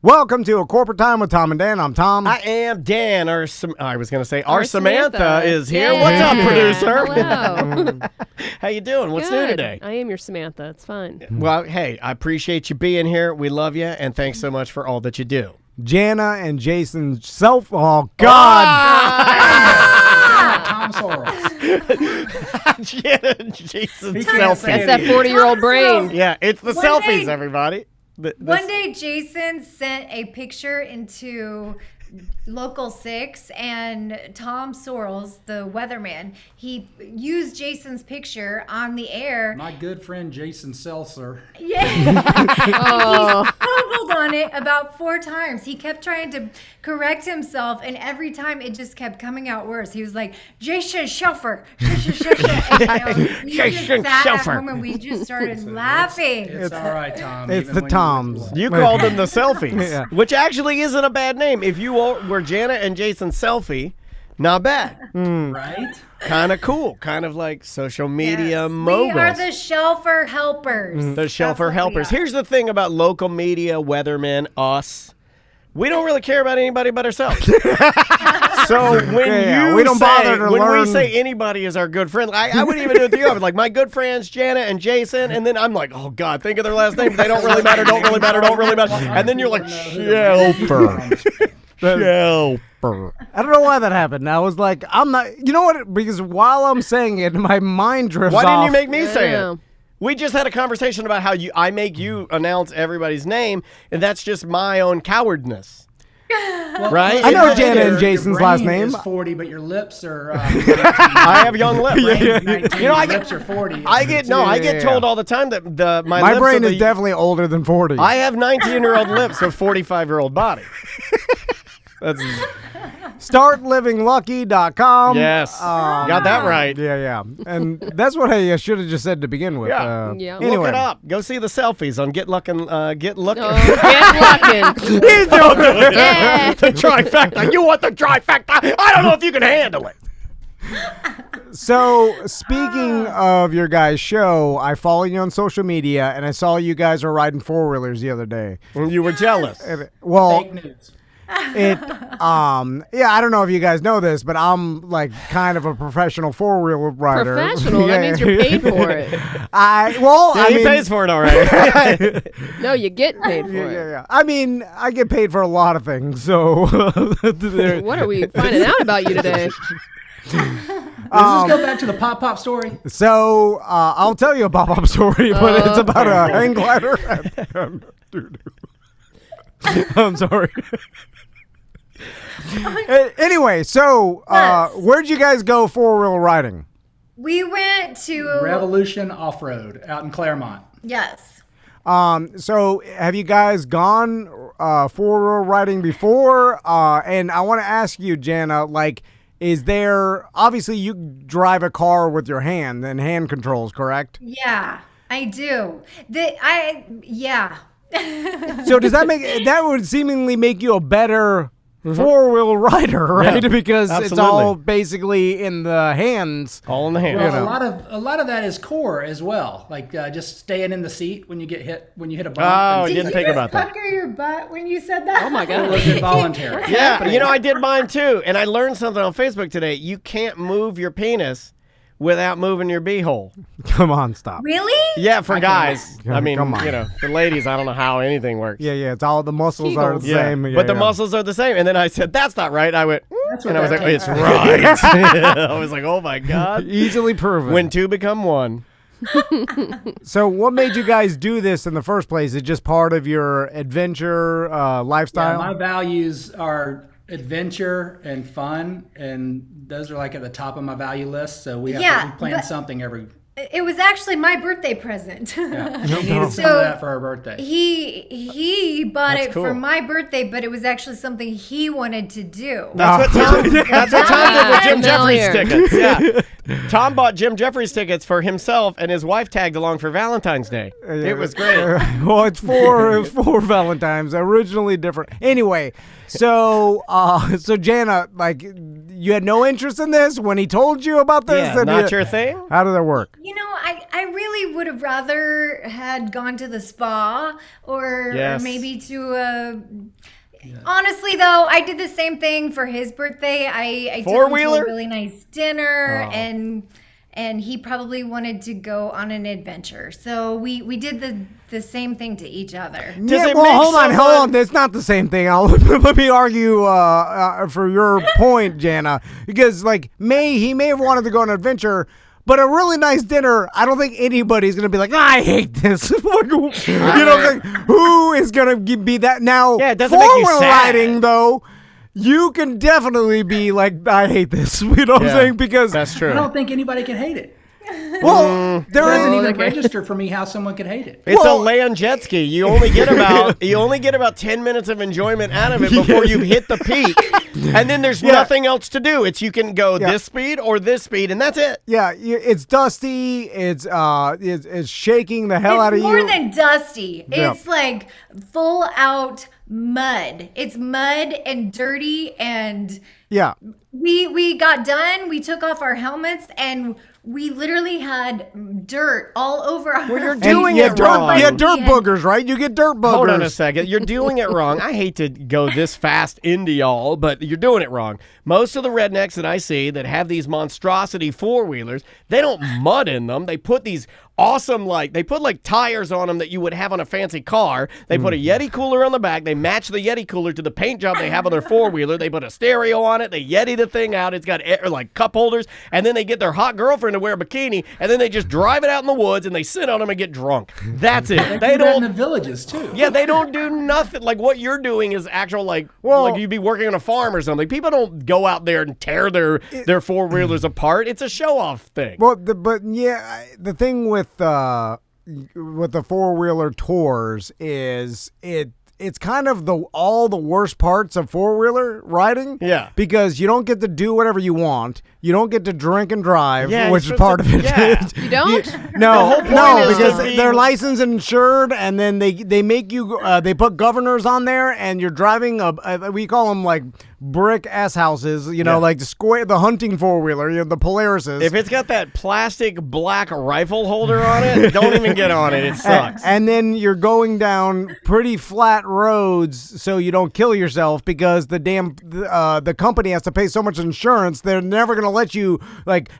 Welcome to A Corporate Time with Tom and Dan. I'm Tom. I am Dan. I was going to say our Samantha is here. Yay. What's up, producer? Hello. How you doing? What's new today? I am your Samantha. It's fun. Well, hey, I appreciate you being here. We love you, and thanks so much for all that you do. Jana and Jason oh, God. Tom Soros. Jana and Jason selfies. That's that 40-year-old brain. Yeah, it's the selfies, everybody. One day, Jason sent a picture into Local 6, and Tom Sorrells, the weatherman, he used Jason's picture on the air. My good friend Jason Seltzer. Yeah. He stumbled on it about 4 times. He kept trying to correct himself, and every time it just kept coming out worse. He was like, Jason Shelfer. Jason Shelfer. And we just started laughing. It's all right, Tom. It's the Toms. You called them the selfies, which actually isn't a bad name. If you were Jana and Jason selfie, not bad. Right? Kind of cool. Kind of like social media moguls. We are the Shelfer helpers. The Shelfer helpers. Here's the thing about local media, weathermen, us. We don't really care about anybody but ourselves. So when we don't bother to when learn. we say anybody is our good friend, I wouldn't even do it to you. I was like, my good friends, Jana and Jason, and then I'm like, oh God, think of their last name. They don't really matter, don't really matter, don't really matter. And then you're like, Shelfer. Shelfer. I don't know why that happened. I was like, I'm not, you know what? Because while I'm saying it, my mind drifts off. Why didn't you make me say it? We just had a conversation about how I make you announce everybody's name, and that's just my own cowardness. Well, right? I know Jana and Jason's last name. Is 40, but your lips are. I have young lips. 19, you know, lips are 40. I get told all the time that my lips brain is definitely older than 40. I have 19-year-old lips with 45-year-old body. That's StartLivingLucky.com. yes, got that right. Yeah. And that's what I should have just said to begin with. Yeah. Anyway. Look it up. Go see the selfies on Get Lookin'. Get Lookin'. Get Lookin'. He's doing it. Yeah. The trifecta. You want the trifecta? I don't know if you can handle it. So, speaking of your guys' show, I follow you on social media, and I saw you guys were riding four-wheelers the other day. And you were jealous. Well, Fake news. I don't know if you guys know this, but I'm like kind of a professional four-wheel rider. Professional? That means you're paid for it. He pays for it already. No, you get paid for it. Yeah. I mean, I get paid for a lot of things, so. What are we finding out about you today? Does this go back to the pop story? So, I'll tell you a pop-up story, but it's about a hang glider. I'm sorry. Anyway, so where'd you guys go four-wheel riding? We went to Revolution Off-Road out in Claremont. Yes. So have you guys gone four-wheel riding before? And I want to ask you, Jana, like, is there, obviously you drive a car with your hand and hand controls, correct? Yeah, I do. Yeah. So does that would seemingly make you a better four-wheel rider, right? Yeah, because absolutely. It's all basically in the hands. All in the hands. Well, a lot of that is core as well, like just staying in the seat when you get hit when you hit a bump. Oh, I didn't think about that. Pucker your butt when you said that. Oh my God. Or was it voluntary? Yeah, you know, I did mine too, and I learned something on Facebook today. You can't move your penis without moving your beehole. Come on, stop. Really? Yeah, for guys. can't. I mean, Come on. you know, for ladies, I don't know how anything works. Yeah, it's all the muscles are the same. Yeah, but the muscles are the same. And then I said, that's not right. I went, and I was like, that it's right. I was like, oh my God. Easily proven. When two become one. So what made you guys do this in the first place? Is it just part of your adventure lifestyle? Yeah, my values are adventure and fun, and those are like at the top of my value list. So we plan something every. It was actually my birthday present. Yeah. We needed some of that for our birthday. He bought That's it cool. for my birthday, but it was actually something he wanted to do. That's what Tom did with Jim Familiar. Jeffries tickets. Yeah. Tom bought Jim Jeffries tickets for himself, and his wife tagged along for Valentine's Day. It was great. Well, it's for Valentine's. Originally different. Anyway, so Jana, like, you had no interest in this when he told you about this? Yeah, not your thing? How did that work? You know, I really would have rather had gone to the spa or maybe to a. Honestly, though, I did the same thing for his birthday. I took him to a really nice dinner, and he probably wanted to go on an adventure. So we did the same thing to each other. Hold on. It's not the same thing. Let me argue for your point, Jana, because like he may have wanted to go on an adventure. But a really nice dinner, I don't think anybody's going to be like, I hate this. Who is going to be that? Now, it doesn't make you sad. Riding, though, you can definitely be like, I hate this. You know what I'm saying? Because that's true. I don't think anybody can hate it. Well, there doesn't even register for me how someone could hate it. It's a land jet ski. You only get about 10 minutes of enjoyment out of it before you hit the peak, and then there's nothing else to do. You can go this speed or this speed, and that's it. Yeah, it's dusty. It's shaking the hell out of you. It's more than dusty. It's like full out mud. It's mud and dirty, and we got done. We took off our helmets and. We literally had dirt all over our. Well, you're doing it wrong. You had dirt boogers, right? You get dirt boogers. Hold on a second. You're doing it wrong. I hate to go this fast into y'all, but you're doing it wrong. Most of the rednecks that I see that have these monstrosity four-wheelers, they don't mud in them. They put these awesome, they put tires on them that you would have on a fancy car. They put a Yeti cooler on the back. They match the Yeti cooler to the paint job they have on their four-wheeler. They put a stereo on it. They Yeti the thing out. It's got cup holders. And then they get their hot girlfriend to wear a bikini, and then they just drive it out in the woods, and they sit on them and get drunk. That's it. They don't in the villages, too. Yeah, they don't do nothing. Like, what you're doing is actual, like you'd be working on a farm or something. People don't go out there and tear their four-wheelers apart. It's a show-off thing. Well, the thing with the four-wheeler tours is it's kind of all the worst parts of four-wheeler riding. Yeah. Because you don't get to do whatever you want. You don't get to drink and drive, Yeah, which is part of it. Yeah. You don't? No, is because to be- they're licensed and insured, and then they make you they put governors on there, and you're driving we call them like brick ass houses, like the hunting four-wheeler, the Polarises. If it's got that plastic black rifle holder on it, don't even get on it. It sucks. And then you're going down pretty flat roads so you don't kill yourself because the company has to pay so much insurance. They're never going to let you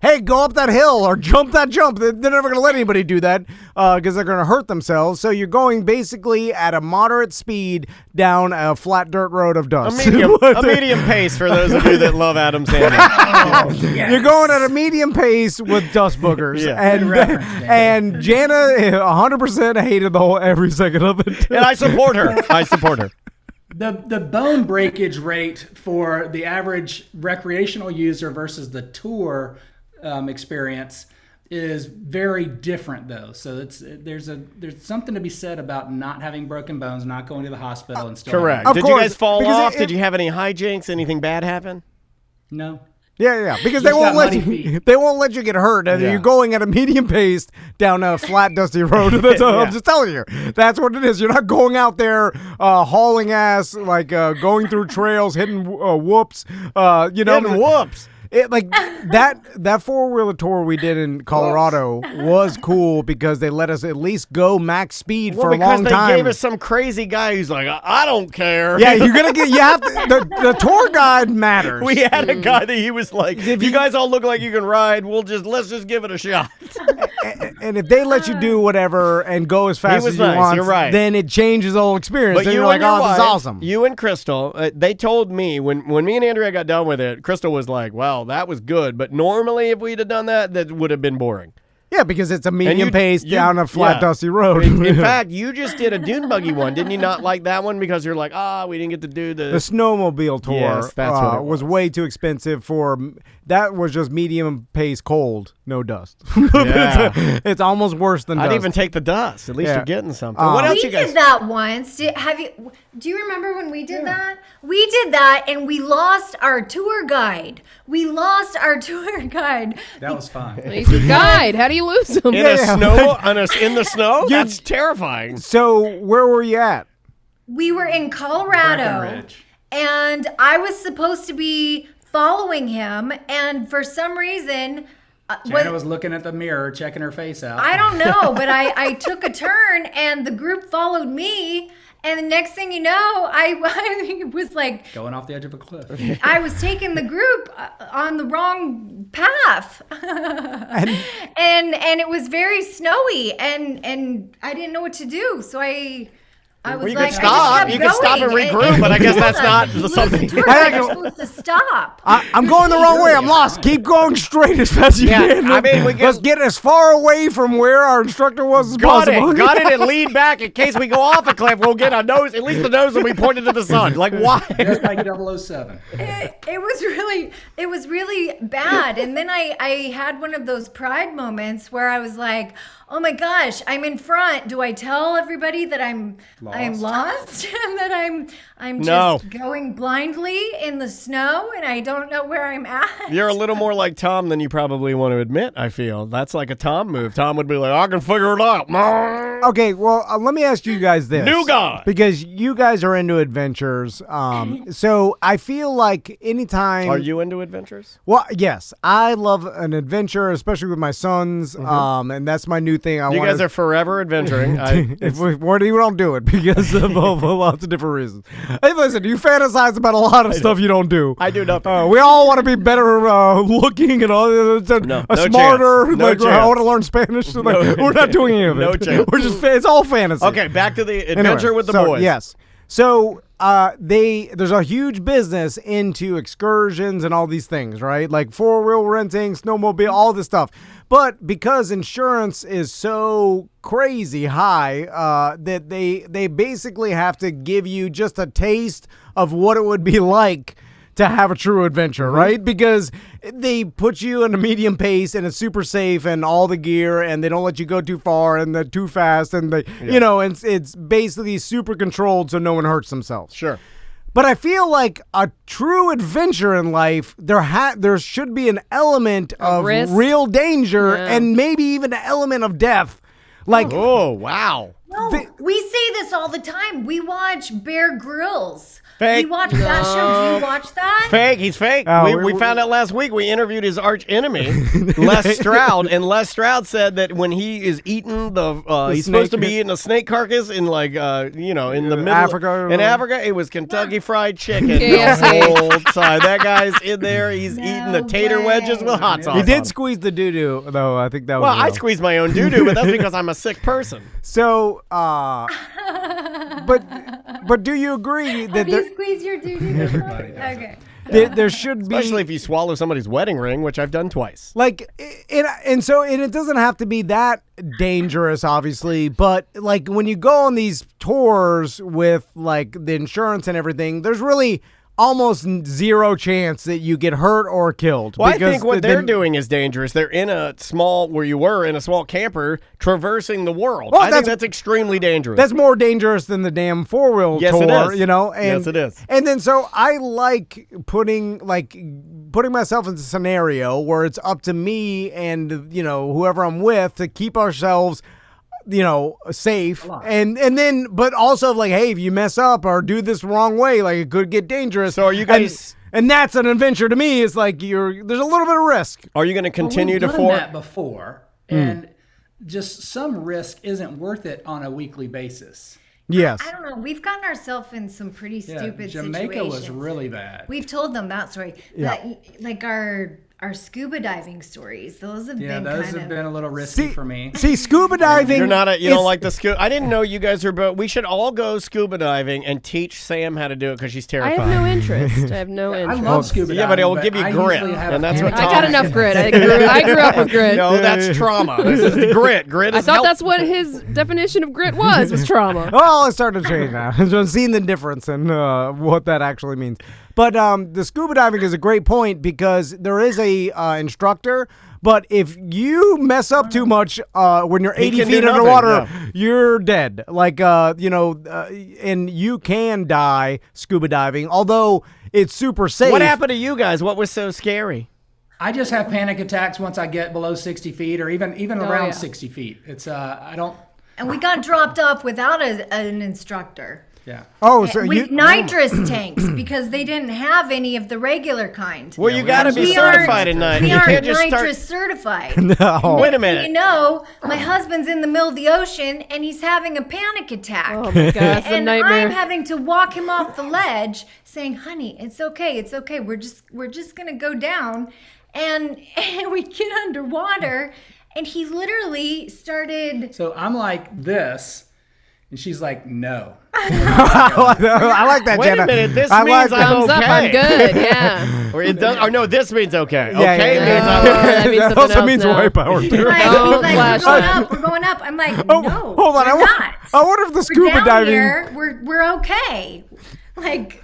hey, go up that hill or jump that jump. They're never going to let anybody do that because they're going to hurt themselves. So you're going basically at a moderate speed down a flat dirt road of dust. A medium pace for those of you that love Adam Sandler. You're going at a medium pace with dust boogers. Yeah. And Jana 100% hated every second of it. And I support her. The bone breakage rate for the average recreational user versus the tour experience is very different, though. So there's something to be said about not having broken bones, not going to the hospital, and still. Correct. Did you guys fall off? Did you have any hijinks? Anything bad happen? No. Yeah, because they won't let you. They won't let you get hurt. And you're going at a medium pace down a flat, dusty road. I'm just telling you, that's what it is. You're not going out there hauling ass, going through trails, hitting whoops. Hitting whoops. That four-wheeler tour we did in Colorado was cool because they let us at least go max speed for a long time. Because they gave us some crazy guy who's like, I don't care. Yeah, you have to, the tour guide matters. We had a guy that he was like, if you guys all look like you can ride, let's just give it a shot. And if they let you do whatever and go as fast as you want, you're right. then it changes the whole experience. But then you you're like, and your this is wife, awesome. You and Crystal, they told me when me and Andrea got done with it, Crystal was like, well, that was good. But normally if we'd have done that would have been boring. Yeah, because it's a medium pace down a flat, dusty road. In fact, you just did a dune buggy one. Didn't you not like that one because you're like, we didn't get to do the snowmobile tour. Yes, that's what it was. Way too expensive for. That was just medium pace cold, no dust. Yeah. It's almost worse than dust. I'd even take the dust. At least you're getting something. What else you guys? We did that once. Do you remember when we did that? We did that, and we lost our tour guide. That was fun. He's a guide. How do you lose him? In the snow? That's terrifying. So where were you at? We were in Colorado, and I was supposed to be following him, and for some reason Jana was looking at the mirror, checking her face out. I don't know, but I took a turn and the group followed me. And the next thing you know, I was like going off the edge of a cliff. I was taking the group on the wrong path, and it was very snowy, and I didn't know what to do, so I was you like, could stop. You could stop and regroup, but I guess that's not something. You're supposed to stop. I'm going the wrong way. I'm lost. Keep going straight as fast as you can. I mean, let's get as far away from where our instructor was as possible. Got it, and lean back in case we go off a cliff. We'll get a nose. At least the nose will be pointed to the sun. Like why? Just like 007. It was really bad, and then I had one of those pride moments where I was like, oh my gosh, I'm in front. Do I tell everybody that I'm lost and that I'm just going blindly in the snow and I don't know where I'm at? You're a little more like Tom than you probably want to admit, I feel. That's like a Tom move. Tom would be like, I can figure it out. Okay, well, let me ask you guys this. New guy. Because you guys are into adventures. So I feel like anytime... Are you into adventures? Well, yes. I love an adventure, especially with my sons. And that's my new thing. You guys are forever adventuring. If we don't do it because of lots of different reasons. Hey, listen, you fantasize about a lot of stuff you don't do. I do nothing. We all want to be better looking and all. No smarter. chance. No like chance. I want to learn Spanish. We're not doing any of it. No chance. We're just it's all fantasy. Okay, back to the adventure with the boys. Yes. So there's a huge business into excursions and all these things, right? Like 4-wheel renting, snowmobile, all this stuff. But because insurance is so crazy high, that they basically have to give you just a taste of what it would be like to have a true adventure, right? Because they put you in a medium pace and it's super safe and all the gear and they don't let you go too far and they're too fast and and it's basically super controlled so no one hurts themselves. Sure. But I feel like a true adventure in life, there should be an element of risk? real danger and maybe even an element of death. Like, oh, wow. No, we say this all the time. We watch Bear Grylls. Fake. We watch that show. Do you watch that? Fake. He's fake. We found out last week. We interviewed his arch enemy, Les Stroud, and Les Stroud said that when he is eating he's supposed to be eating a snake carcass in in the middle Africa. In Africa, it was Kentucky Fried Chicken the whole time. That guy's in there. He's eating the tater wedges with hot sauce. He did on squeeze the doo-doo, though. I think that was Well, I real. squeezed my own doo-doo, but that's because I'm a sick person. So, but do you agree that Have you squeezed your doo-doo? Everybody does. Okay. there should be, Especially if you swallow somebody's wedding ring, which I've done twice. like, and it doesn't have to be that dangerous, obviously, but like when you go on these tours with like the insurance and everything, there's really almost zero chance that you get hurt or killed. Well, I think what they're doing is dangerous. They're in a small camper traversing the world. Well, I think that's extremely dangerous. That's more dangerous than the damn 4-wheel Yes, tour, it is. And, Yes, it is. And then so I like putting myself in a scenario where it's up to me and whoever I'm with to keep ourselves safe and then but also like, hey, if you mess up or do this the wrong way, like it could get dangerous. So are you guys and that's an adventure to me. It's like there's a little bit of risk. Are you going to continue We've to done that before, and just some risk isn't worth it on a weekly basis. Yes. I don't know. We've gotten ourselves in some pretty stupid Jamaica situations. was really bad. We've told them that story. Yeah. Like our scuba diving stories. Those have been those kind have of been a little risky for me. See, scuba diving. You don't like the scuba. I didn't know you guys were, but we should all go scuba diving and teach Sam how to do it because she's I terrified. have no interest. I have no I interest. love scuba diving. Yeah, but it will give you I grit, usually have and that's what I got Tom- enough grit. I grew up with grit. No, that's trauma. This is the grit. Grit I is thought that's what his definition of grit was trauma. Well, it's starting to change now. I'm seeing the difference in what that actually means. But the scuba diving is a great point because there is a instructor. But if you mess up too much when you're 80 can feet do nothing, underwater, yeah. you're dead. Like, and you can die scuba diving, although it's super safe. What happened to you guys? What was so scary? I just have panic attacks once I get below 60 feet or even around yeah. 60 feet. It's I don't. And we got dropped off without an instructor. Yeah. Oh, so with nitrous tanks because they didn't have any of the regular kind. Well, you got to be certified in nitrous. We You aren't can't just nitrous start. certified. no. Wait a minute. You know, my husband's in the middle of the ocean and he's having a panic attack. Oh my gosh, it's a And nightmare. I'm having to walk him off the ledge saying, honey, it's okay. It's okay. We're just going to go down. And we get underwater and he literally started. So I'm like this, and she's like, no. I like that, Wait Jenna. a minute. This I means like I'm Thumbs okay. up, I'm good. Yeah. Or it does, no, this means okay. Yeah, Okay yeah, means yeah. I'm okay. that means That something also else means now. white power too. Like, Oh, he's like, flashlight. we're going up. I'm like, Oh, no, hold on. we're not. I wonder if the We're scuba down diving. here. We're okay. Like,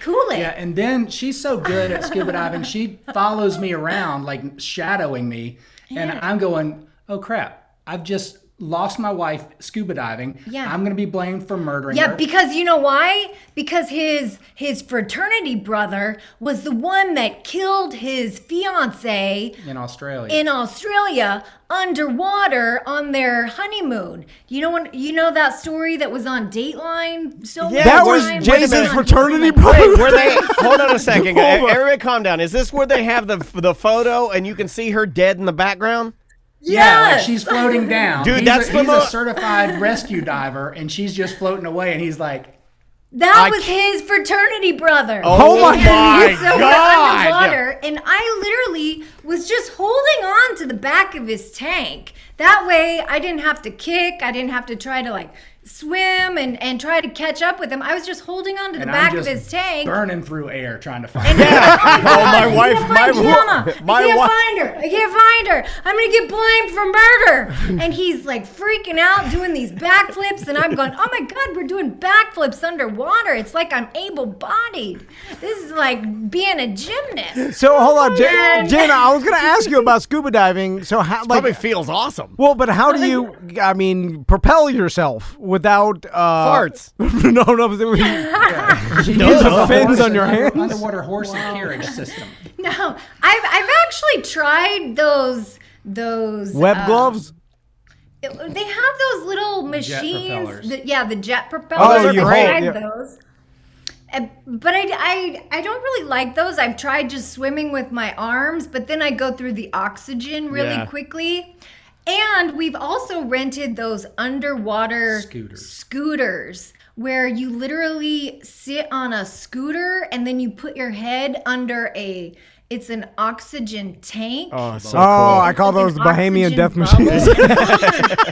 cool it. Yeah, and then she's so good at scuba diving, she follows me around, like shadowing me, and I'm going, oh crap, I've just lost my wife scuba diving. Yeah. I'm going to be blamed for murdering Yeah, her. because you know why? Because his fraternity brother was the one that killed his fiance in Australia. in Australia underwater on their honeymoon. You know that story that was on Dateline? So Yeah, That wait was a minute. Jason's On fraternity Dateline. brother. Where they hold on a second, Hold on. everybody calm down. Is this where they have the photo and you can see her dead in the background? Yeah, like Yes! she's floating down. Dude, he's that's a, the he's mo- a certified rescue diver, and she's just floating away, and he's like, That was his fraternity brother. Oh my And so we're God. underwater, and I literally was just holding on to the back of his tank. That way, I didn't have to kick. I didn't have to try to like swim and try to catch up with him. I was just holding on to the and back I'm of just his tank. burning through air trying to find And her. Oh, my wife, I can't find Gianna. my I can't wife. find her. I can't find her. I'm gonna get blamed for murder. And he's like freaking out, doing these backflips, and I'm going, oh my god, we're doing backflips underwater. It's like I'm able-bodied. This is like being a gymnast. So hold on, Man. Jenna. I was going to ask you about scuba diving. So how, Probably like, feels awesome. well, but how do you? I mean, propel yourself without Farts. no. She Use uses the a fins horse on your and- hands? underwater horse and carriage system. No, I've actually tried those web gloves. They have those little machines. propellers. The jet propellers. Oh, I've you tried hold- yeah. those. But I don't really like those. I've tried just swimming with my arms, but then I go through the oxygen really Yeah. quickly. And we've also rented those underwater scooters where you literally sit on a scooter and then you put your head under it's an oxygen tank. Oh, so Oh, cool. I call Like those an Bahamian death oxygen machines.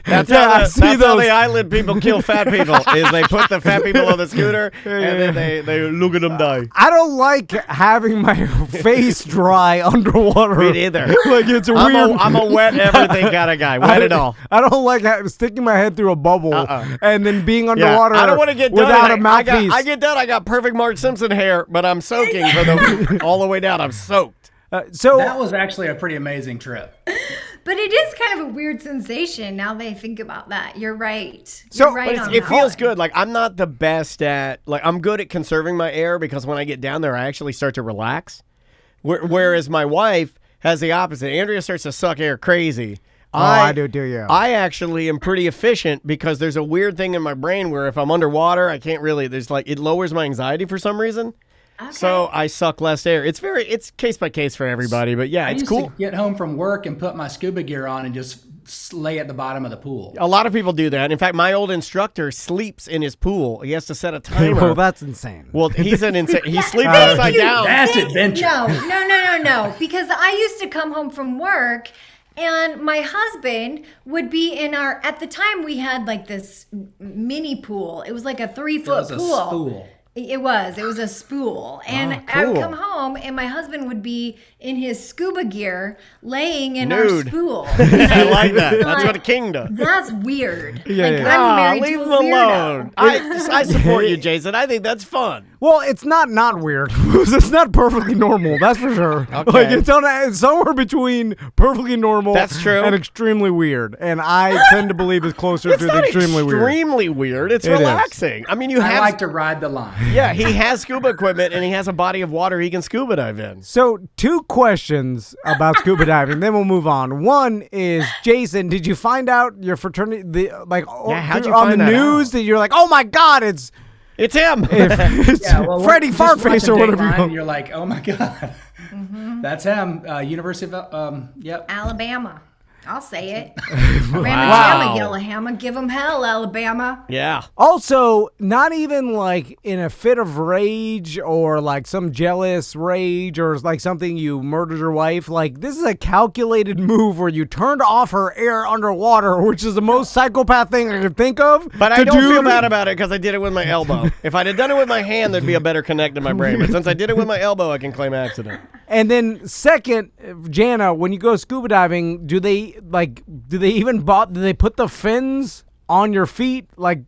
That's Yeah, I how see that's how those. the island people kill fat people. Is they put the fat people on the scooter and then they look at them die. I don't like having my face dry underwater. Me neither. Like it's weird. I'm a wet everything kind of guy. Wet it all. I don't like sticking my head through a bubble and then being underwater. I don't want to get done. without a I mouthpiece. get done. I got perfect Marge Simpson hair, but I'm soaking for the all the way down. I'm soaked. So That was actually a pretty amazing trip. But it is kind of a weird sensation now that I think about that. You're right. So- You're right But on it that feels one. good. Like I'm not the best at I'm good at conserving my air because when I get down there, I actually start to relax. Whereas my wife has the opposite. Andrea starts to suck air crazy. I do too, yeah. I actually am pretty efficient because there's a weird thing in my brain where if I'm underwater, I can't really. There's like it lowers my anxiety for some reason. So I suck less air. It's case by case for everybody, but yeah, I it's used cool. to get home from work and put my scuba gear on and just lay at the bottom of the pool. A lot of people do that. In fact, my old instructor sleeps in his pool. He has to set a timer. well, that's insane. Well, he's an insane. He sleeps upside down. That's adventure. No. Because I used to come home from work and my husband would be in at the time we had like this mini pool. It was like a 3-foot was a pool. spool. It was a spool. And I would come home and my husband would be in his scuba gear laying in our Nude. spool. I like that. It's That's like, what a king does. That's weird. Yeah, like yeah. I'm married leave to him a weirdo. alone. I support you, Jason. I think that's fun. Well, it's not weird. It's not perfectly normal. That's for sure. Okay. Like it's somewhere between perfectly normal. That's true. And extremely weird. And I tend to believe it's closer It's to not the extremely weird. extremely weird. It's It is. relaxing. I mean, you I have like to ride the line. Yeah, he has scuba equipment and he has a body of water he can scuba dive in. So 2 questions about scuba diving, then we'll move on. One is, Jason, did you find out your fraternity, how'd you on find the that news out? that you're like, oh my God, it's him. Freddie just Fartface or watching whatever. Dateline, you're like, oh my God. That's him. University of, yep. Alabama. I'll say it. Ramajama, Yellowhammer, give them hell, Alabama. Yeah. Also, not even like in a fit of rage or like some jealous rage or like something you murdered your wife. Like, this is a calculated move where you turned off her air underwater, which is the most psychopath thing I could think of. But to I don't do. feel bad about it because I did it with my elbow. If I'd have done it with my hand, there'd be a better connect in my brain. But since I did it with my elbow, I can claim accident. And then second, Jana, when you go scuba diving, do they put the fins on your feet, like,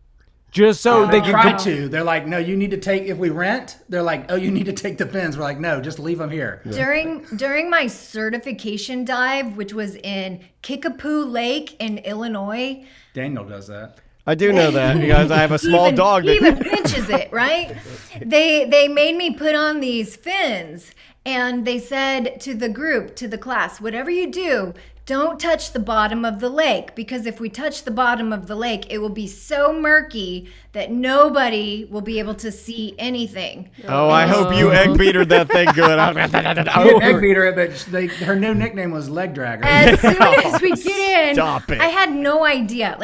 just so they can try to? They're like, no, you need to take, if we rent, they're like, oh, you need to take the fins. We're like, no, just leave them here. During my certification dive, which was in Kickapoo Lake in Illinois. Daniel does that. I do know that because I have a small dog. He even pinches it, right? They made me put on these fins, and they said to the group, to the class, whatever you do, don't touch the bottom of the lake, because if we touch the bottom of the lake, it will be so murky that nobody will be able to see anything. Oh, I hope you egg beatered that thing good. Egg beater, but her new nickname was Leg Dragger. As soon as we get in, Stop it. I had no idea.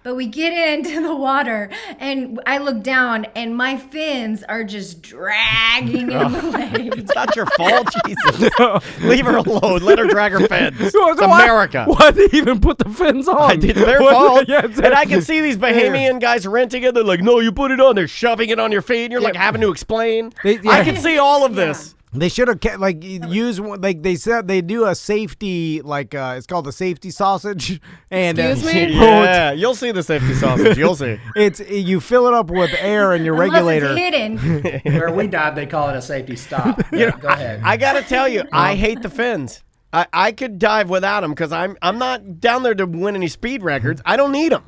But we get into the water, and I look down, and my fins are just dragging in the lake. It's not your fault, Jesus. Leave her alone. Let her drag her fins. It's So America. Why they even put the fins on? It's their What- fault. Yeah, it's- And I can see these Bahamian guys renting it. They're like, no, you put it on. They're shoving it on your feet, and you're like having to explain. They- I yeah. can see all of this. They should have used one, like they said they do a safety, it's called the safety sausage, and Excuse me? Yeah, you'll see the safety sausage. You'll see. it's you fill it up with air and your Unless regulator. it's hidden. Where we dive, they call it a safety stop. Go ahead. I gotta tell you, I hate the fins. I could dive without them because I'm not down there to win any speed records. I don't need them.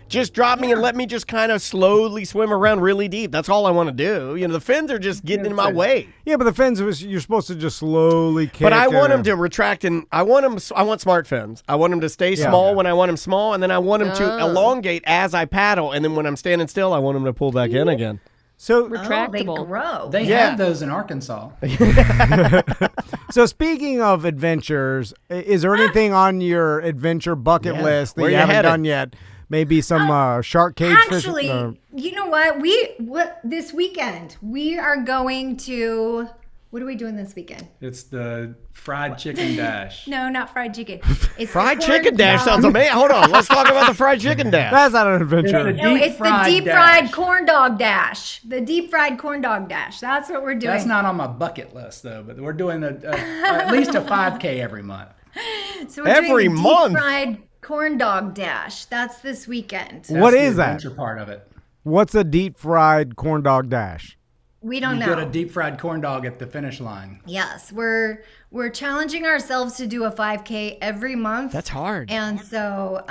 Just drop me and let me just kind of slowly swim around really deep. That's all I want to do. You know, the fins are just getting in my way. Yeah, but the fins you're supposed to just slowly kick. But I want them to retract, and I want smart fins. I want them to stay small when I want them small, and then I want them to elongate as I paddle, and then when I'm standing still, I want them to pull back in again. So They Retractable. grow. They have those in Arkansas. So speaking of adventures, is there anything on your adventure bucket list that Where you you haven't headed? done yet? Maybe some shark cage Actually, fishing? you know what? This weekend we are going to. What are we doing this weekend? It's the fried chicken dash. No, not fried chicken. It's Fried the corn chicken dash dog. sounds amazing. Hold on, let's talk about the fried chicken dash. That's not an adventure. It's No, it's the deep fried dash. corn dog dash. The deep fried corn dog dash. That's what we're doing. That's not on my bucket list, though, but we're doing at least a 5K every month. So we're Every doing the month. Deep fried corn dog dash. That's this weekend. What That's is the that? adventure part of it. What's a deep fried corn dog dash? We don't You know. get a deep fried corn dog at the finish line. Yes, we're challenging ourselves to do a 5K every month. That's hard. And so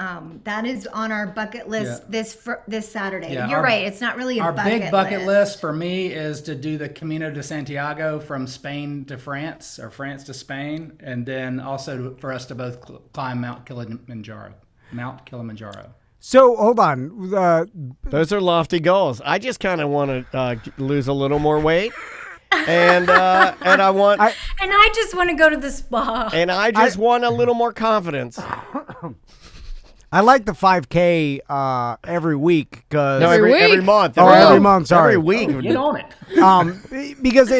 that is on our bucket list this Saturday. Yeah, You're our- right. It's not really a Our bucket big bucket list for me is to do the Camino de Santiago from Spain to France or France to Spain, and then also for us to both climb Mount Kilimanjaro. So hold on. Those are lofty goals. I just kind of want to lose a little more weight, and I want And I just want to go to the spa. want a little more confidence. I like the 5K every week because No, every week? month. every month. Sorry, Every week. Get on it. because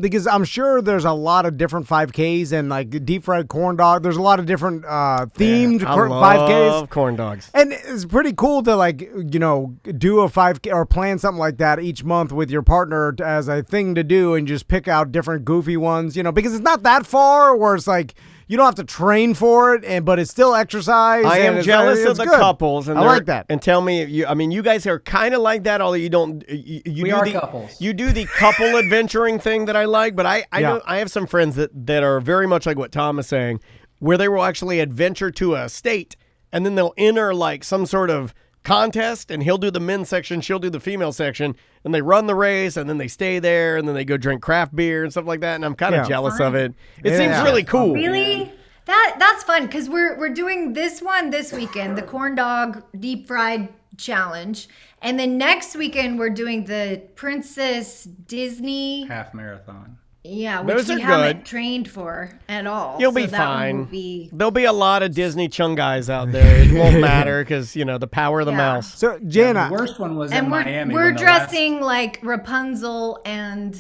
because I'm sure there's a lot of different 5Ks and like deep fried corn dog. There's a lot of different themed I 5Ks. love corn dogs. And it's pretty cool to do a 5K or plan something like that each month with your partner as a thing to do and just pick out different goofy ones, because it's not that far where it's like you don't have to train for it, but it's still exercise. I am and jealous of it's the good. couples, and I like that. And tell me, you guys are kind of like that, although you don't. You We do are the, couples. You do the couple adventuring thing that I like, but I know I have some friends that are very much like what Tom is saying, where they will actually adventure to a state, and then they'll enter like some sort of contest, and he'll do the men's section, she'll do the female section, and they run the race, and then they stay there, and then they go drink craft beer and stuff like that, and I'm kind of jealous of it. It seems really cool. Really? That's fun because we're doing this one this weekend, the corn dog deep fried challenge, and then next weekend we're doing the Princess Disney half marathon. Yeah, which Those we are haven't good. trained for at all. You'll so be that one fine. will be- There'll be a lot of Disney chung guys out there. It won't matter because, the power of the Yeah. mouse. So Jana, The worst one was And in we're Miami. we're when the last- dressing like Rapunzel and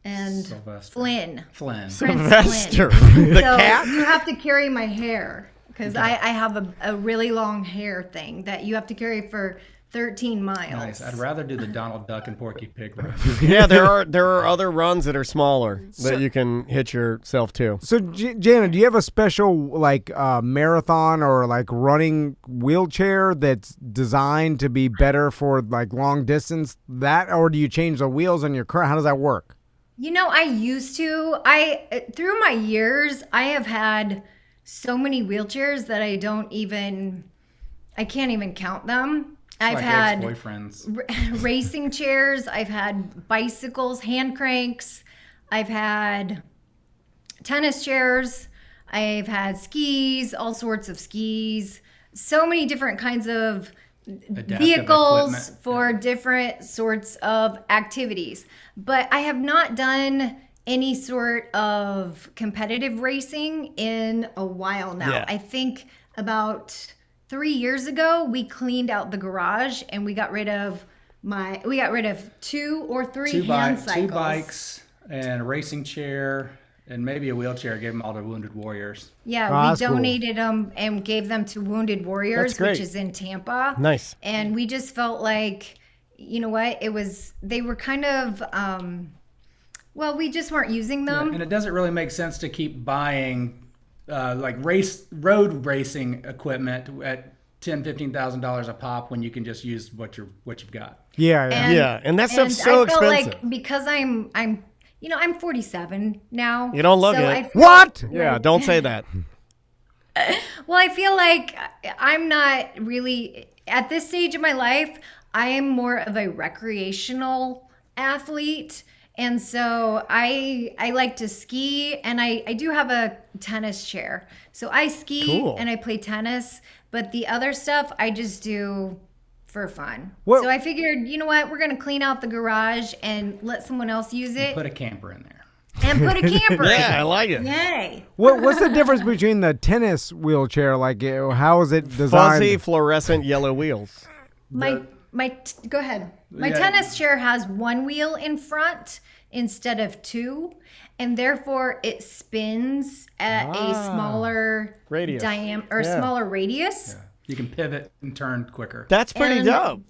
Sylvester. Flynn. Flynn. Prince Sylvester, Flynn. the so cat. you have to carry my hair because I have a really long hair thing that you have to carry for 13 miles. Nice. I'd rather do the Donald Duck and Porky Pig run. Yeah, there are other runs that are smaller that you can hit yourself to. So Jana, do you have a special like marathon or like running wheelchair that's designed to be better for like long distance? That, or do you change the wheels on your car? How does that work? I used to. Through my years, I have had so many wheelchairs that I can't even count them. I've Like had ex-boyfriends. racing chairs. I've had bicycles, hand cranks. I've had tennis chairs. I've had skis, all sorts of skis. So many different kinds of Adaptive vehicles equipment. for different sorts of activities. But I have not done any sort of competitive racing in a while now. Yeah. I think about 3 years ago, we cleaned out the garage and we got rid of 2 or 3 hand cycles. Two bikes and a racing chair and maybe a wheelchair. Gave them all to Wounded Warriors. Yeah, Oh, we that's cool. donated them and gave them to Wounded Warriors, That's great. which is in Tampa. Nice. And we just felt like, you know what, they were kind of, we just weren't using them. And it doesn't really make sense to keep buying road racing equipment at $10,000-$15,000 a pop when you can just use what you've got. Yeah. And that stuff's so I felt expensive. like because I'm 47 now. You don't look so it. I feel- What? Yeah, don't say that. Well, I feel like I'm not really at this stage of my life. I am more of a recreational athlete, and so I like to ski, and I do have a tennis chair. So I ski Cool. and I play tennis, but the other stuff I just do for fun. What- So I figured, you know what, we're gonna clean out the garage and let someone else use it Put a camper in there. and put a camper in Yeah, I it. like it. Yay. What's the difference between the tennis wheelchair? Like, how is it designed? Fuzzy fluorescent yellow wheels. Go ahead. My Yeah. tennis chair has one wheel in front instead of 2, and therefore it spins at a smaller Radius. diameter or Yeah. smaller radius. You can pivot and turn quicker. That's pretty And- dope.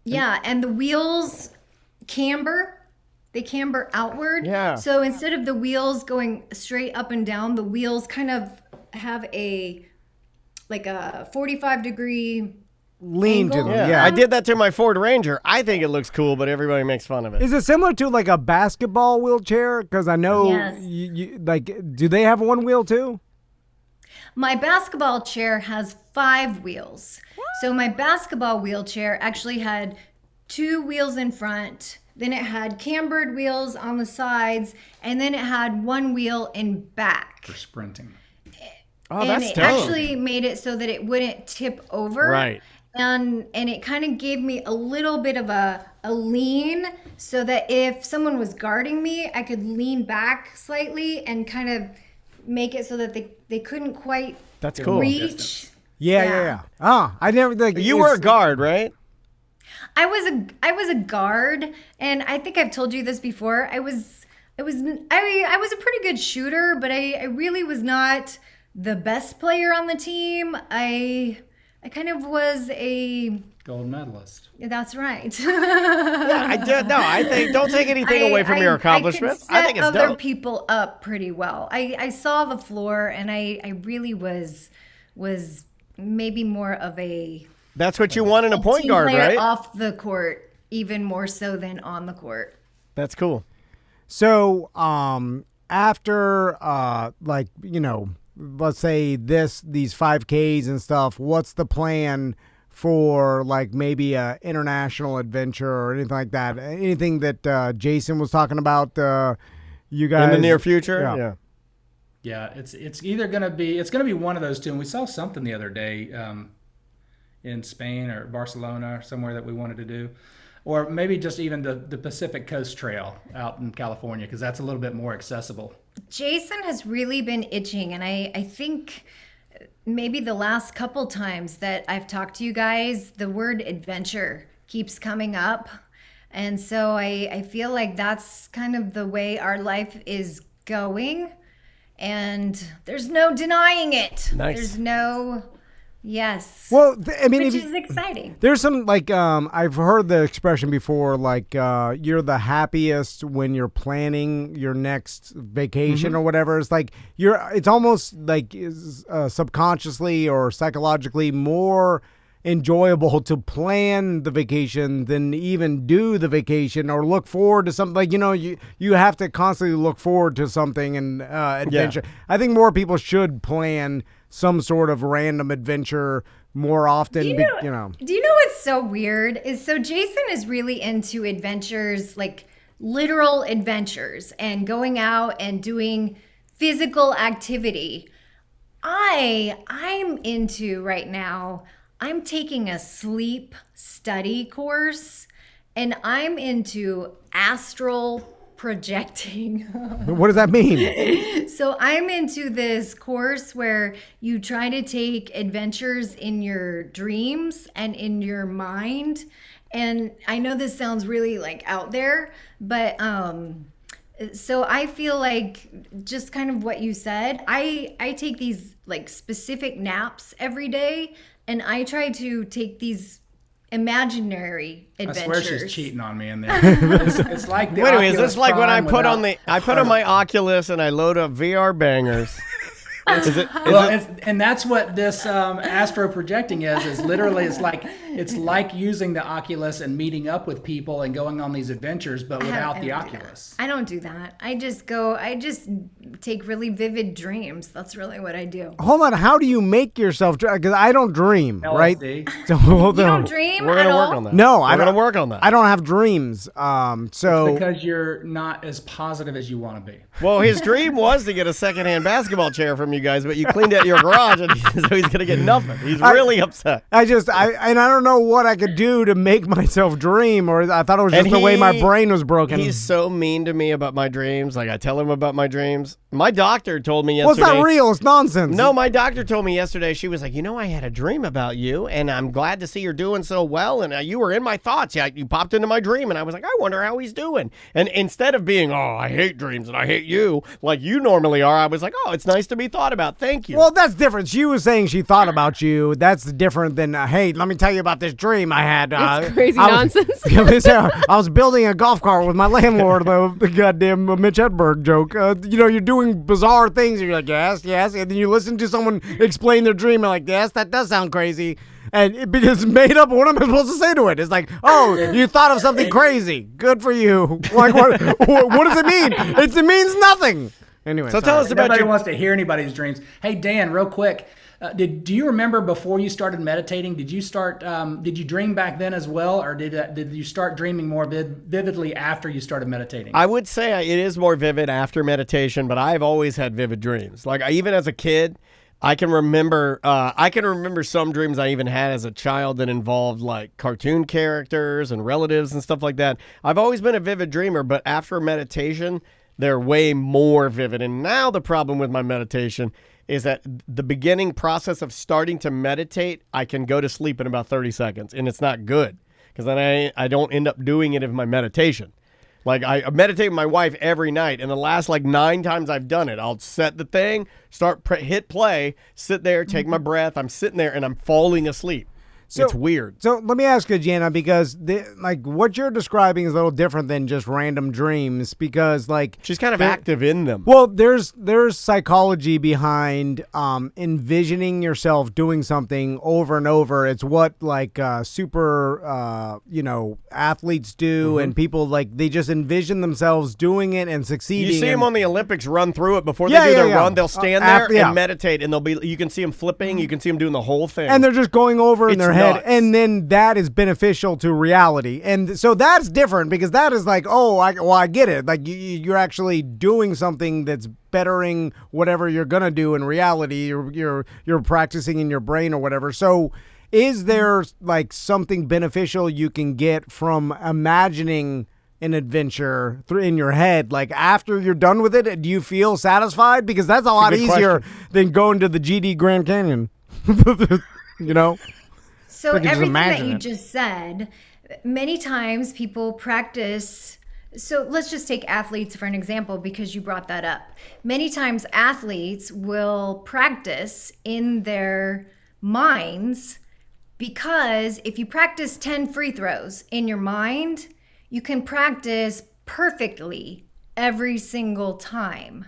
Yeah, and the wheels camber. They camber outward. Yeah. So instead of the wheels going straight up and down, the wheels kind of have a 45-degree. lean to them? Angle? Yeah. I did that to my Ford Ranger. I think it looks cool, but everybody makes fun of it. Is it similar to like a basketball wheelchair? Because I know, Yes. do they have one wheel too? My basketball chair has 5 wheels. So my basketball wheelchair actually had 2 wheels in front, then it had cambered wheels on the sides, and then it had 1 wheel in back. For sprinting. Oh, And that's it dope. actually made it so that it wouldn't tip over. Right. And it kind of gave me a little bit of a lean so that if someone was guarding me, I could lean back slightly and kind of make it so that they couldn't quite That's cool. reach. Yeah. I never think You were a guard, right? I was a guard, and I think I've told you this before. I was a pretty good shooter, but I really was not the best player on the team. I kind of was a. Gold medalist. That's right. I did. No, I think don't take anything away from your accomplishments. I I think could it's set other dope. people up pretty well. I saw the floor, and I really was maybe more of a That's what you want in a point team guard, player right? off the court, even more so than on the court. That's cool. So, after let's say these 5Ks and stuff, what's the plan for like maybe a international adventure or anything like that? Anything that Jason was talking about? You guys In the near future? Yeah. Yeah, it's either gonna be one of those two. And we saw something the other day in Spain or Barcelona or somewhere that we wanted to do, or maybe just even the Pacific Coast Trail out in California, because that's a little bit more accessible. Jason has really been itching, and I think maybe the last couple times that I've talked to you guys, the word adventure keeps coming up. And so I feel like that's kind of the way our life is going. And there's no denying it. Nice. There's no, yes. Well, I mean, Which is exciting. there's some like I've heard the expression before, like you're the happiest when you're planning your next vacation or whatever. It's like it's almost like subconsciously or psychologically more enjoyable to plan the vacation than even do the vacation or look forward to something. Like, you have to constantly look forward to something and adventure. I think more people should plan some sort of random adventure more often. Do you know what's so weird is Jason is really into adventures, like literal adventures and going out and doing physical activity. I'm into right now, I'm taking a sleep study course and I'm into astral projecting. What does that mean? So I'm into this course where you try to take adventures in your dreams and in your mind. And I know this sounds really like out there, but so I feel like just kind of what you said, I take these like specific naps every day, and I try to take these imaginary adventures. I swear she's cheating on me in there. It's like the Wait a minute, is Oculus this like when I Prime put without- I put on my Oculus and I load up VR bangers? And that's what this astro projecting is literally it's like using the Oculus and meeting up with people and going on these adventures, but without the Oculus. I don't do that. I just take really vivid dreams. That's really what I do. Hold on, how do you make yourself dream? Because I don't dream, right? LSD. So hold You on. don't dream We're at gonna all? work on that. No, We're gonna work on that. I don't have dreams. So Because you're not as positive as you want to be. Well, his dream was to get a secondhand basketball chair from you guys, but you cleaned out your garage, and so he's gonna get nothing. He's really upset. I don't know what I could do to make myself dream, or I thought it was just the way my brain was broken. He's so mean to me about my dreams. Like, I tell him about my dreams. My doctor told me Well, it's yesterday. not real. It's nonsense. No, my doctor told me yesterday. She was like, I had a dream about you, and I'm glad to see you're doing so well, and you were in my thoughts. Yeah, you popped into my dream, and I was like, I wonder how he's doing. And instead of being, I hate dreams and I hate you, like you normally are, I was like, it's nice to be thought about. Thank you. Well, that's different. She was saying she thought about you. That's different than, hey, let me tell you about this dream I had. It's crazy nonsense. I was building a golf cart with my landlord, the goddamn Mitch Hedberg joke. You're doing bizarre things, and you're like, yes, and then you listen to someone explain their dream, and like, yes, that does sound crazy. And because it's made up, what am I supposed to say to it? It's like, you thought of something crazy. Good for you. Like, what does it mean? It means nothing. Anyway, so tell us about Nobody your... wants to hear anybody's dreams. Hey, Dan, real quick. Do you remember before you started meditating? Did you dream back then as well, or did you start dreaming more vividly after you started meditating? I would say it is more vivid after meditation, but I've always had vivid dreams. Like, even as a kid, I can remember some dreams I even had as a child that involved like cartoon characters and relatives and stuff like that. I've always been a vivid dreamer, but after meditation, they're way more vivid. And now the problem with my meditation is that the beginning process of starting to meditate, I can go to sleep in about 30 seconds, and it's not good because then I don't end up doing it in my meditation. Like, I meditate with my wife every night, and the last, 9 times I've done it, I'll set the thing, hit play, sit there, take my breath. I'm sitting there, and I'm falling asleep. It's weird. So let me ask you, Jana, because what you're describing is a little different than just random dreams. Because she's kind of active in them. Well, there's psychology behind envisioning yourself doing something over and over. It's what super athletes do, and people they just envision themselves doing it and succeeding. You see them on the Olympics run through it before they do their run. They'll stand there and meditate, and you can see them flipping. You can see them doing the whole thing, and they're just going over in their head, nuts. and then that is beneficial to reality. And so that's different because that is like, I get it. Like you're actually doing something that's bettering whatever you're gonna do in reality. You're practicing in your brain or whatever. So is there like something beneficial you can get from imagining an adventure in your head? Like after you're done with it, do you feel satisfied? Because that's a lot good easier question. than going to the GD Grand Canyon. You know? So I can just everything that imagine you it. just said, many times people practice. So let's just take athletes for an example because you brought that up. Many times athletes will practice in their minds because if you practice 10 free throws in your mind, you can practice perfectly every single time.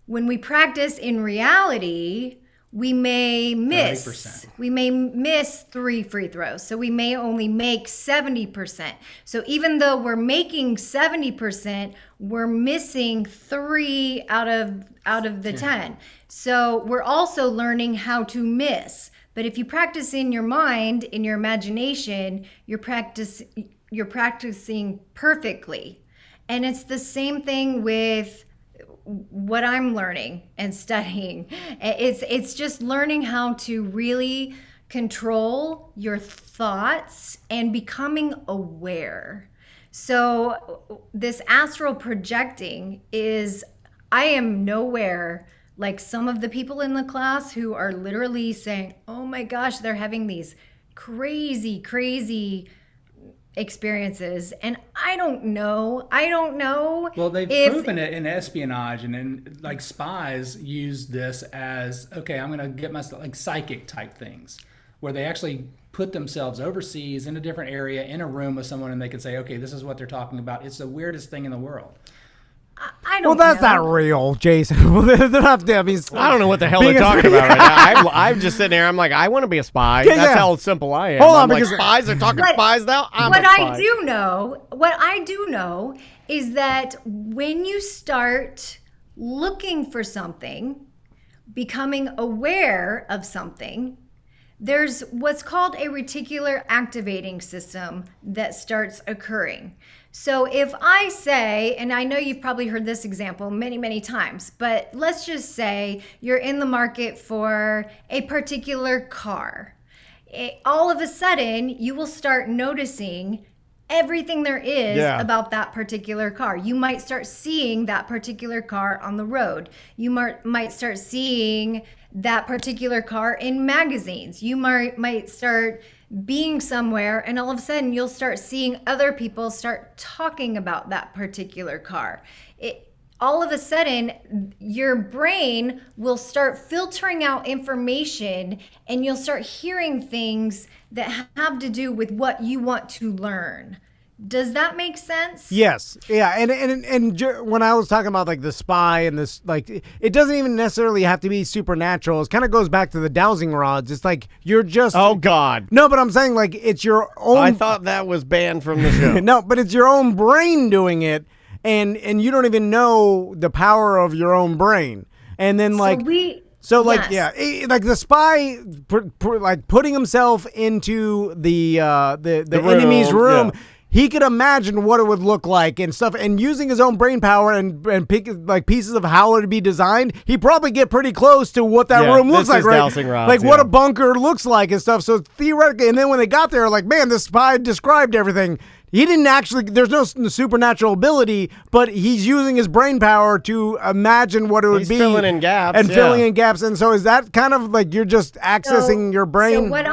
When we practice in reality, we may miss 30%. we may miss 3 free throws, so we may only make 70%. So even though we're making 70%, we're missing 3 out of the 10. So we're also learning how to miss. But if you practice in your mind, in your imagination, you're practicing perfectly. And it's the same thing with what I'm learning and studying. It's just learning how to really control your thoughts and becoming aware. So this astral projecting is, I am nowhere like some of the people in the class who are literally saying, oh my gosh, they're having these crazy experiences, and I don't know Well, they've if proven it in espionage, and then like spies use this as, okay, I'm going to get myself like psychic type things, where they actually put themselves overseas in a different area in a room with someone, and they can say, okay, this is what they're talking about. It's the weirdest thing in the world. I Well, don't that's know. not real, Jason. They're not. I mean, I don't know what the hell being they're a- talking about right now. I'm just sitting there. I'm like, I want to be a spy. Yeah, That's yeah. how simple I am. Hold on, I'm like, because- spies are talking What- spies now. I'm what a spy. what I do know is that when you start looking for something, becoming aware of something, there's what's called a reticular activating system that starts occurring. So if I say, and I know you've probably heard this example many times, but let's just say you're in the market for a particular car. All of a sudden, you will start noticing everything there is Yeah. about that particular car. You might start seeing that particular car on the road. You might start seeing that particular car in magazines. You might start being somewhere, and all of a sudden you'll start seeing other people start talking about that particular car. All of a sudden, your brain will start filtering out information, and you'll start hearing things that have to do with what you want to learn. Does that make sense? Yes, yeah, when I was talking about like the spy and this, like it doesn't even necessarily have to be supernatural. It kind of goes back to the dowsing rods. It's like you're just Oh God. no, but I'm saying like it's your own. I thought that was banned from the show. No, but it's your own brain doing it, and you don't even know the power of your own brain. And then like Yes. like the spy like putting himself into the room, enemy's room. yeah. He could imagine what it would look like and stuff, and using his own brain power and pick like pieces of how it would be designed, he'd probably get pretty close to what that Yeah, room looks this like, is right? dowsing rods, like what yeah. a bunker looks like and stuff. So theoretically, and then when they got there, like, man, this spy described everything. He didn't actually, there's no supernatural ability, but he's using his brain power to imagine what it would He's be. filling in gaps, And yeah. filling in gaps. And so is that kind of like you're just accessing your brain? So what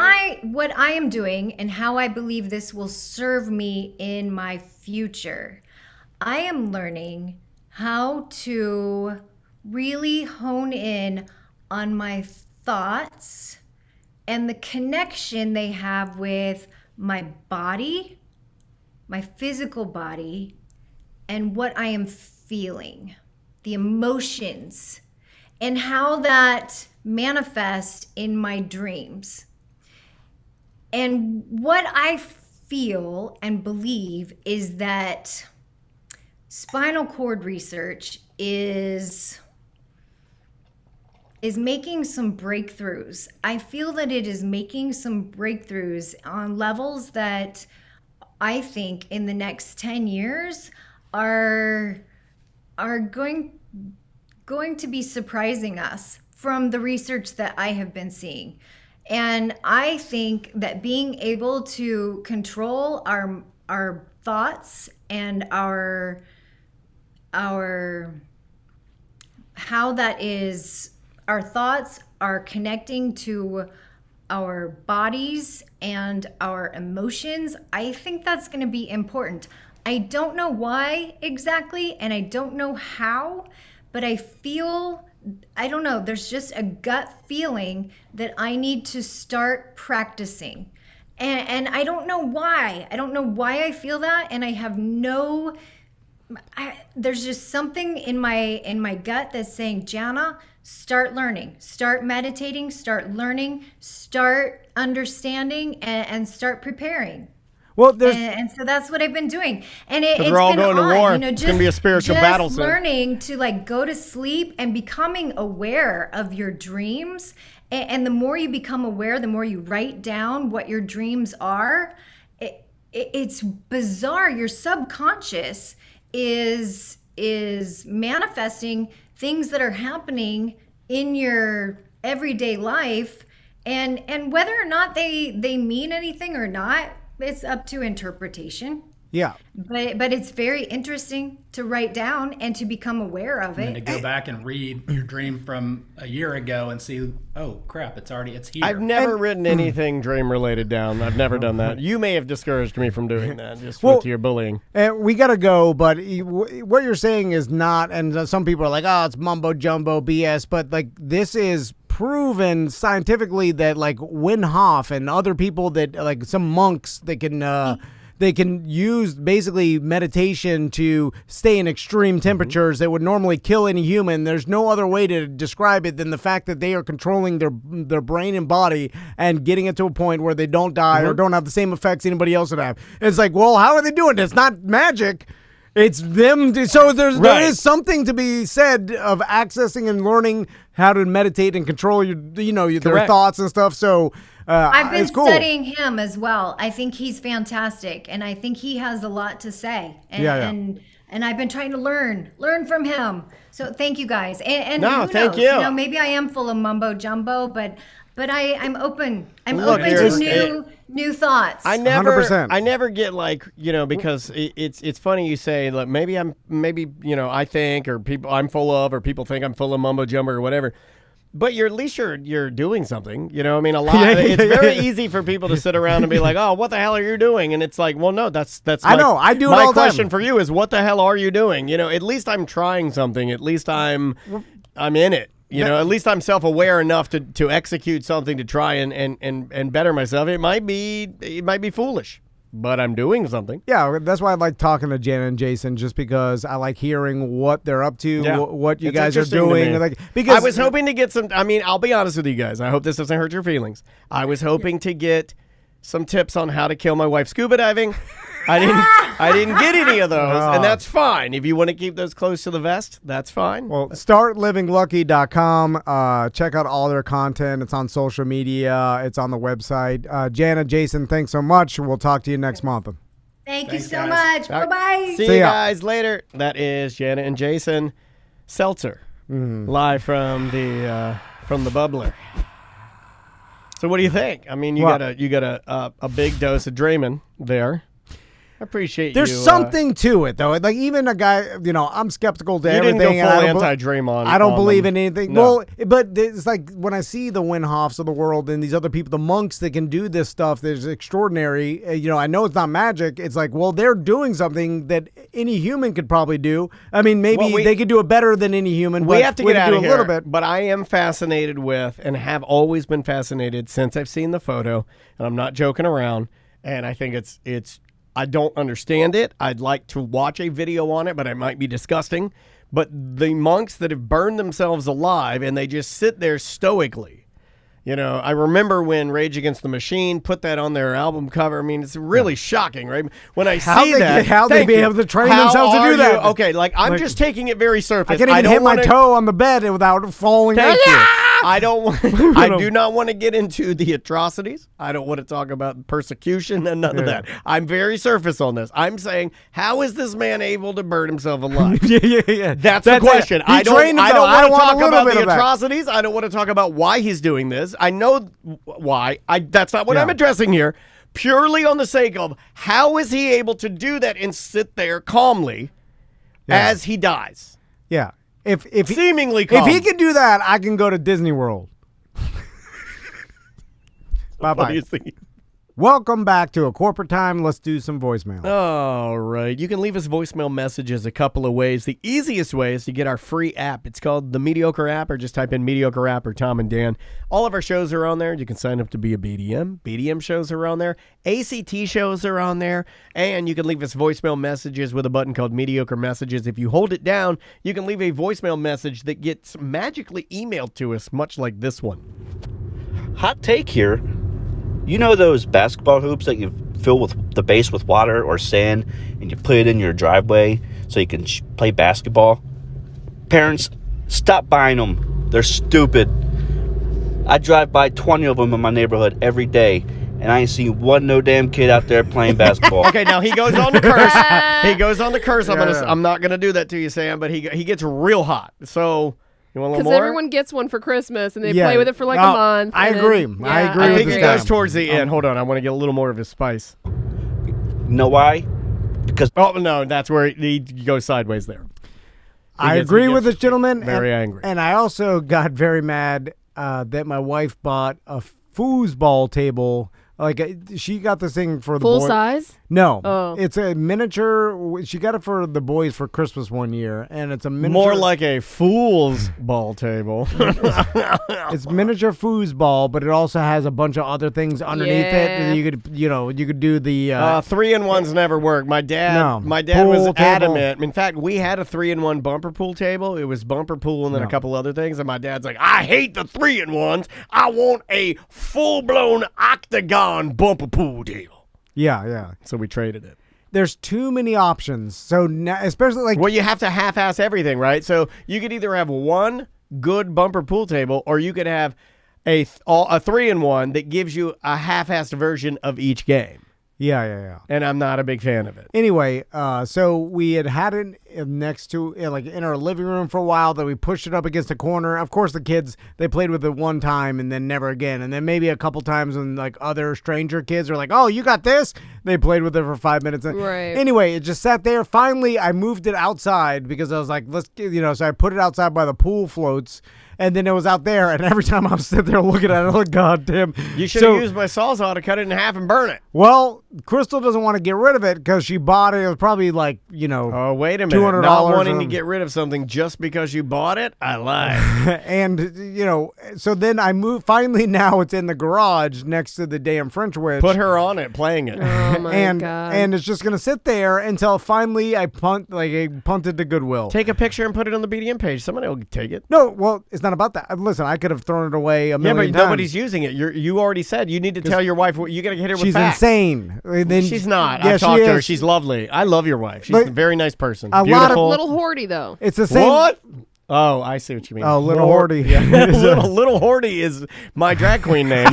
I am doing and how I believe this will serve me in my future, I am learning how to really hone in on my thoughts and the connection they have with my body, my physical body, and what I am feeling, the emotions, and how that manifests in my dreams. And what I feel and believe is that spinal cord research is making some breakthroughs. I feel that it is making some breakthroughs on levels that I think in the next 10 years are going to be surprising us from the research that I have been seeing. And I think that being able to control our thoughts and our how that is, our thoughts are connecting to our bodies and our emotions. I think that's going to be important. I don't know why exactly, and I don't know how, but I don't know, there's just a gut feeling that I need to start practicing. And I don't know why. I don't know why I feel that, and I have there's just something in my gut that's saying, Jana, start learning, start meditating, start learning, start understanding, and start preparing. Well, and so that's what I've been doing, and it's we're all been going to odd, war. you know, It's gonna be a spiritual battle soon. learning to like go to sleep and becoming aware of your dreams. And the more you become aware, the more you write down what your dreams are. It's bizarre. Your subconscious is manifesting things that are happening in your everyday life, and whether or not they mean anything or not, it's up to interpretation. yeah. But it's very interesting to write down and to become aware of And it. to go back and read your dream from a year ago and see, oh crap, it's here. I've never written anything dream related down. I've never done that. You may have discouraged me from doing that just with your bullying. And we got to go, but what you're saying is not, and some people are like, oh, it's mumbo jumbo BS, but like this is proven scientifically that like Wim Hof and other people that like some monks that can they can use basically meditation to stay in extreme temperatures that would normally kill any human. There's no other way to describe it than the fact that they are controlling their brain and body and getting it to a point where they don't die or don't have the same effects anybody else would have. It's like, well, how are they doing it? It's not magic. It's them. So there is something to be said of accessing and learning how to meditate and control their thoughts and stuff. So I've been it's cool. studying him as well. I think he's fantastic, and I think he has a lot to say. And and I've been trying to learn from him. So thank you guys. And No, who thank knows? you. You know, maybe I am full of mumbo jumbo, but I'm open. I'm Look, open to new thoughts. I never 100%. I never get like, because it's funny you say like maybe I think, or people I'm full of, or people think I'm full of mumbo jumbo or whatever. But at least you're doing something, I mean, a lot. It's very easy for people to sit around and be like, "Oh, what the hell are you doing?" And it's like, well, no, that's. I know, I do it my all the question time. for you is, what the hell are you doing? At least I'm trying something. At least I'm in it. At least I'm self-aware enough to execute something to try and better myself. It might be foolish, but I'm doing something. Yeah, that's why I like talking to Jen and Jason, just because I like hearing what they're up to, what you It's guys are interesting to doing. me. Like, because I was hoping to get some. I mean, I'll be honest with you guys. I hope this doesn't hurt your feelings. I was hoping to get some tips on how to kill my wife scuba diving. I didn't get any of those, and that's fine. If you want to keep those close to the vest, that's fine. Well, startlivinglucky.com. Check out all their content. It's on social media. It's on the website. Jana, Jason, thanks so much. We'll talk to you next month. Thank you Thanks, so guys. much. Bye-bye. See See you ya. guys later. That is Jana and Jason Seltzer, live from the bubbler. So what do you think? I mean, you got a big dose of dreaming there. I appreciate There's you. something to it, though. Like, even a guy, I'm skeptical to You everything. didn't go and full I don't anti-dream on. I don't on believe them. in anything. No. Well, but it's like when I see the Wim Hofs of the world and these other people, the monks that can do this stuff that is extraordinary. I know it's not magic. It's like, well, they're doing something that any human could probably do. I mean, maybe they could do it better than any human. We but have to we get can out do of a here. little bit. But I am fascinated with, and have always been fascinated since I've seen the photo, and I'm not joking around. And I think it's. I don't understand it. I'd like to watch a video on it, but it might be disgusting. But the monks that have burned themselves alive and they just sit there stoically. I remember when Rage Against the Machine put that on their album cover. I mean, it's really shocking, right? When I see that, how they thank be you. able to train How themselves to are do that? you? Okay, I'm just taking it very surface. I can't even don't hit my wanna- toe on the bed without falling. Thank out. you. I do not want to get into the atrocities. I don't want to talk about persecution and none of that. I'm very surface on this. I'm saying, how is this man able to burn himself alive? Yeah. That's the question. He I don't trained want himself. I to want a talk little about bit the of that. atrocities. I don't want to talk about why he's doing this. I know why. That's not what I'm addressing here. Purely on the sake of how is he able to do that and sit there calmly as he dies? Yeah. If Seemingly calm. If he can do that, I can go to Disney World. What do Bye-bye. you think? Welcome back to A Corporate Time. Let's do some voicemail. All right. You can leave us voicemail messages a couple of ways. The easiest way is to get our free app. It's called the Mediocre app, or just type in Mediocre app or Tom and Dan. All of our shows are on there. You can sign up to be a BDM. BDM shows are on there. ACT shows are on there. And you can leave us voicemail messages with a button called Mediocre Messages. If you hold it down, you can leave a voicemail message that gets magically emailed to us, much like this one. Hot take here. You know those basketball hoops that you fill with the base with water or sand and you put it in your driveway so you can play basketball? Parents, stop buying them. They're stupid. I drive by 20 of them in my neighborhood every day, and I ain't seen one no damn kid out there playing basketball. Okay, now he goes on the curse. He goes on the curse. I'm not gonna do that to you, Sam, but he gets real hot. So you want a little Because more? everyone gets one for Christmas and they Yeah. play with it for like a month. I and agree. then- I yeah, agree I with think this it guy. goes towards the end. Hold on, I want to get a little more of his spice. You know why? Because Oh no, that's where he goes sideways there. I gets- agree he with gets this gentleman. very and, angry. And I also got very mad that my wife bought a foosball table. Like she got this thing for the Full boy. size? No, Oh. it's a miniature. She got it for the boys for Christmas one year, and it's a miniature. More like a fool's ball table. It's miniature foosball, but it also has a bunch of other things underneath it. Yeah. That you could do the 3-in-1s never work. My dad Pool was table. adamant. In fact, we had a 3-in-1 bumper pool table. It was bumper pool and then a couple other things. And my dad's like, I hate the 3-in-1s. I want a full-blown octagon bumper pool table. yeah. So we traded it. There's too many options. So now, especially like Well, you have to half-ass everything, right? So you could either have one good bumper pool table, or you could have a 3-in-1 that gives you a half-assed version of each game. yeah. And I'm not a big fan of it. Anyway, so we had it next to like in our living room for a while. That we pushed it up against a corner. Of course, the kids they played with it one time and then never again. And then maybe a couple times when like other stranger kids are like, "Oh, you got this?" They played with it for 5 minutes. Right. Anyway, it just sat there. Finally, I moved it outside because I was like, So I put it outside by the pool floats. And then it was out there, and every time I was sitting there looking at it, like, God damn. You should have used my Sawzall to cut it in half and burn it. Well, Crystal doesn't want to get rid of it because she bought it. It was probably like, Oh, wait a minute. $200 Not wanting or- to get rid of something just because you bought it? I lied. and, so then I moved. Finally, now it's in the garage next to the damn French witch. Put her on it, playing it. Oh my and God. and it's just gonna sit there until finally I punted to Goodwill. Take a picture and put it on the BDM page. Somebody will take it. No, well, it's not about that. Listen, I could have thrown it away a Yeah, million but times. nobody's using it. You already said you need to tell your wife. You got to hit her with She's facts. insane. And then, She's not. Yeah, I've talked she to her. is. She's lovely. I love your wife. She's But a very nice person. a lot of Beautiful. Little hoardy though. It's the same. What? Oh, I see what you mean. Oh, Little Horty. Yeah. little Horty is my drag queen name.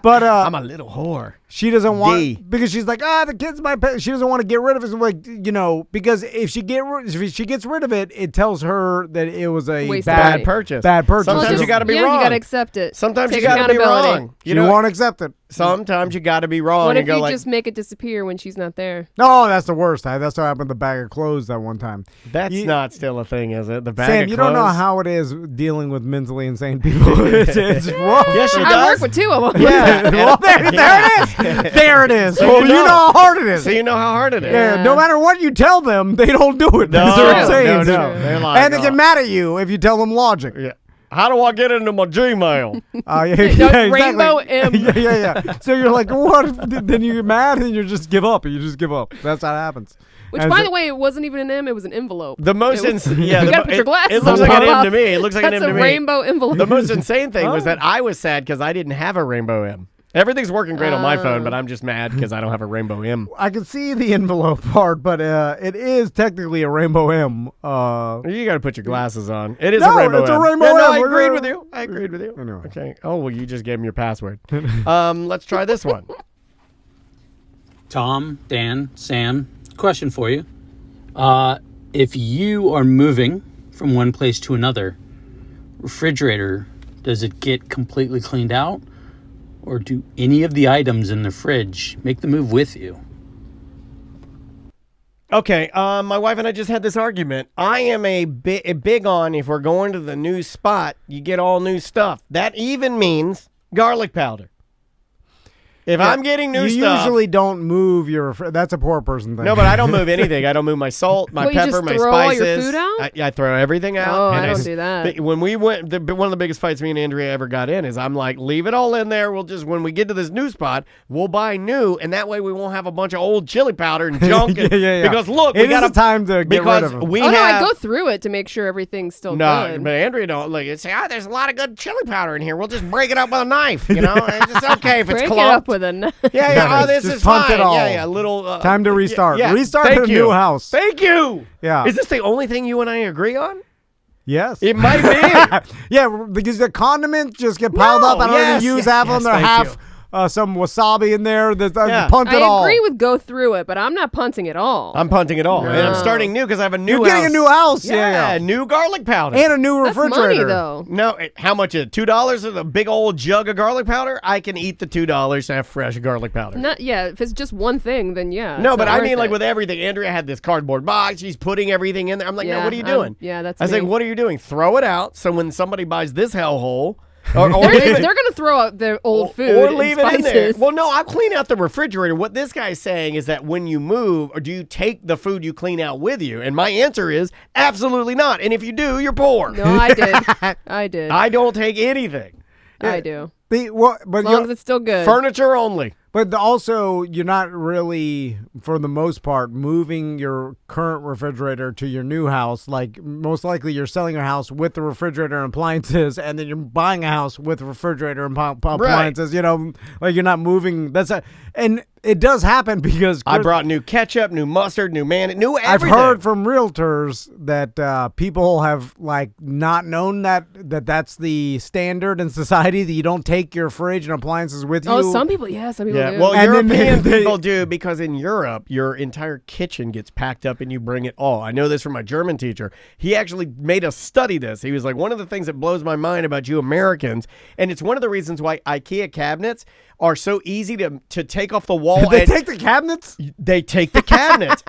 But I'm a little whore. she doesn't want D. because she's like, the kid's my pet. She doesn't want to get rid of it. So like, because if she gets rid of it, it tells her that it was a Waste of bad money. purchase. Bad purchase. Sometimes Well, you got to be yeah, wrong. You got to accept it. Sometimes Take you got to be accountability. wrong. She won't accept it. Sometimes you got to be wrong What and if go you like, just make it disappear when she's not there? No, that's the worst. That's what happened with the bag of clothes that one time. that's You- not still a thing, is it? The bag Sam, of you don't know clothes? how it is dealing with mentally insane people. it's rough. Yes, she I does. work with two of them. Yeah. Well, there it is. There it is. So Well, you you know know. how hard it is. So you know how hard it is. Yeah, no matter what you tell them, they don't do it. No, because they're True. insane. no. They're like, And they get mad at you if you tell them logic. Yeah. How do I get into my Gmail? Yeah, No, Rainbow M. Yeah. So you're like, what? Then you get mad and you just give up. You just give up. That's how it happens. Which, And by so- the way, it wasn't even an M. It was an envelope. The most It was- insane. You Yeah, gotta put your glasses it looks on like an top. M to me. It looks like That's an M a to me. rainbow envelope. The most insane thing was that I was sad because I didn't have a rainbow M. Everything's working great on my phone, but I'm just mad because I don't have a Rainbow M. I can see the envelope part, but it is technically a Rainbow M. You got to put your glasses on. It is No, a Rainbow it's M. a Rainbow Yeah, no, M. I We're agreed gonna- with you. I agreed with you. Anyway. Okay. Oh, well, you just gave him your password. Let's try this one. Tom, Dan, Sam, question for you. If you are moving from one place to another, refrigerator, does it get completely cleaned out? Or do any of the items in the fridge make the move with you? Okay, my wife and I just had this argument. I am a big on if we're going to the new spot, you get all new stuff. That even means garlic powder. If I'm getting new you stuff, usually don't move your. That's a poor person thing. no, but I don't move anything. I don't move my salt, my What, you pepper, just my throw all spices. your food out? I throw everything out. Oh, and I don't do that. When we went, one of the biggest fights me and Andrea ever got in is I'm like, leave it all in there. We'll just when we get to this new spot, we'll buy new, and that way we won't have a bunch of old chili powder and junk. yeah. Because look, It we is got a time to get rid of them. we Oh, no, I have. go through it to make sure everything's still No, good. but Andrea don't look. It's there's a lot of good chili powder in here. We'll just break it up with a knife. You know, it's just okay if it's Break it clumped. up with a knife. Yeah. Oh, this Just is punt fine. it all. Yeah. Little Time to restart. Yeah. Restart Thank in a you. new house. Thank you. Yeah. Is this the only thing you and I agree on? Yes. It might be. Yeah, because the condiments just get piled No, up. I don't yes, even use yes, half of yes, them. They're thank half some wasabi in there. Yeah. Punt it all. I agree with go through it, but I'm not punting at all. I'm punting it all, and I'm starting new because I have a new. You're getting a new house. Yeah, new garlic powder. And a new That's refrigerator. money, though. No, how much is it? $2 for the big old jug of garlic powder? I can eat the $2 to have fresh garlic powder. Not, yeah, if it's just one thing, then yeah. No, it's but not I worth mean, like it. with everything. Andrea had this cardboard box. She's putting everything in there. I'm like, no, Yeah, what are you doing? yeah, that's I was like, me. what are you doing? Throw it out. So when somebody buys this hellhole, or They're, leave they're gonna throw out their old food or and leave it in there. spices. Well, no, I'll clean out the refrigerator. What this guy's saying is that when you move, or do you take the food you clean out with you? And my answer is absolutely not. And if you do, you're poor. No, I did. I did. I don't take anything. I do. But As long as it's still good. Furniture only. But also, you're not really, for the most part, moving your current refrigerator to your new house. Like, most likely you're selling your house with the refrigerator and appliances, and then you're buying a house with a refrigerator and appliances. You know, like you're not moving. And it does happen because I brought new ketchup, new mustard, new mayonnaise, new I've everything. heard from realtors that people have like not known that's the standard in society, that you don't take your fridge and appliances with you. Oh, some people, yeah, some people Yeah, do. well, And then European they- people do, because in Europe, your entire kitchen gets packed up and you bring it all. I know this from my German teacher. He actually made us study this. He was like, one of the things that blows my mind about you Americans, and it's one of the reasons why IKEA cabinets are so easy to take off the wall. They and take the cabinets? They take the cabinets.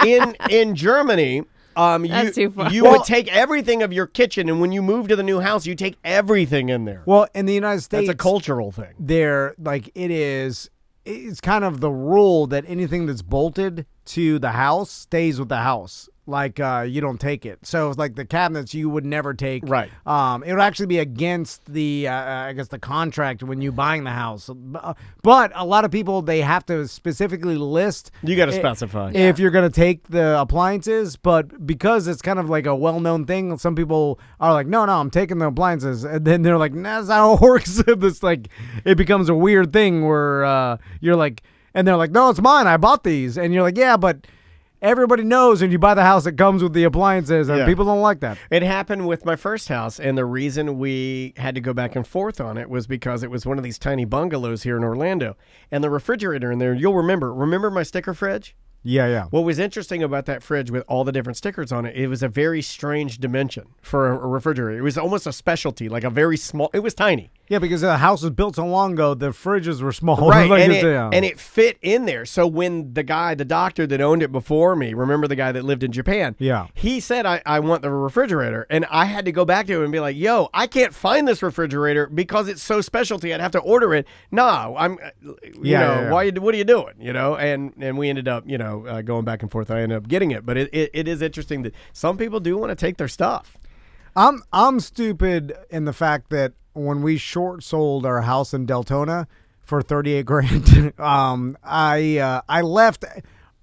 In Germany, That's too far. you would take everything of your kitchen, and when you move to the new house, you take everything in there. Well, in the United States, That's a cultural thing. It's kind of the rule that anything that's bolted to the house stays with the house. Like, you don't take it. So it's like the cabinets you would never take. Right. It would actually be against the, I guess, the contract when you buying the house. But a lot of people, they have to specifically list. You got to specify. If you're going to take the appliances, but because it's kind of like a well-known thing, some people are like, no, I'm taking the appliances. And then they're like, nah, that's not how it works. It's like, it becomes a weird thing where you're like, and they're like, no, it's mine. I bought these. And you're like, yeah, but everybody knows when you buy the house, it comes with the appliances, and Yeah. people don't like that. It happened with my first house, and the reason we had to go back and forth on it was because it was one of these tiny bungalows here in Orlando. And the refrigerator in there, you'll remember my sticker fridge? Yeah. What was interesting about that fridge with all the different stickers on it, it was a very strange dimension for a refrigerator. It was almost a specialty, like a very small, it was tiny. Yeah, because the house was built so long ago, the fridges were small. Right, Like and it's, and it fit in there. So when the doctor that owned it before me, remember the guy that lived in Japan? Yeah. He said, I want the refrigerator. And I had to go back to him and be like, yo, I can't find this refrigerator because it's so specialty. I'd have to order it. No, Yeah. what are you doing? You know, and we ended up, going back and forth. I ended up getting it. But it is interesting that some people do want to take their stuff. I'm stupid in the fact that when we short sold our house in Deltona for $38,000, I left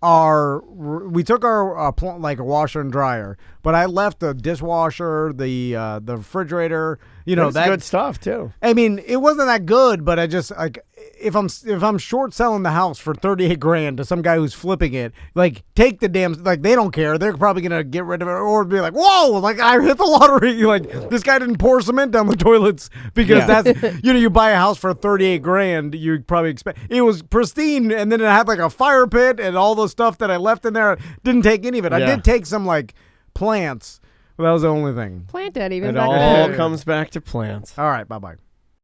we took our like a washer and dryer, but I left the dishwasher, the refrigerator, That's that good stuff too. I mean, it wasn't that good, but I just like if I'm short selling the house for $38,000 to some guy who's flipping it, like take the damn, like they don't care. They're probably gonna get rid of it or be like, whoa, like I hit the lottery. Like this guy didn't pour cement down the toilets because that's you buy a house for $38,000, you probably expect it was pristine, and then it had like a fire pit and all the stuff that I left in there. Didn't take any of it. I did take some like plants. But that was the only thing. Plant it even It back all then. comes back to plants. All right, bye-bye.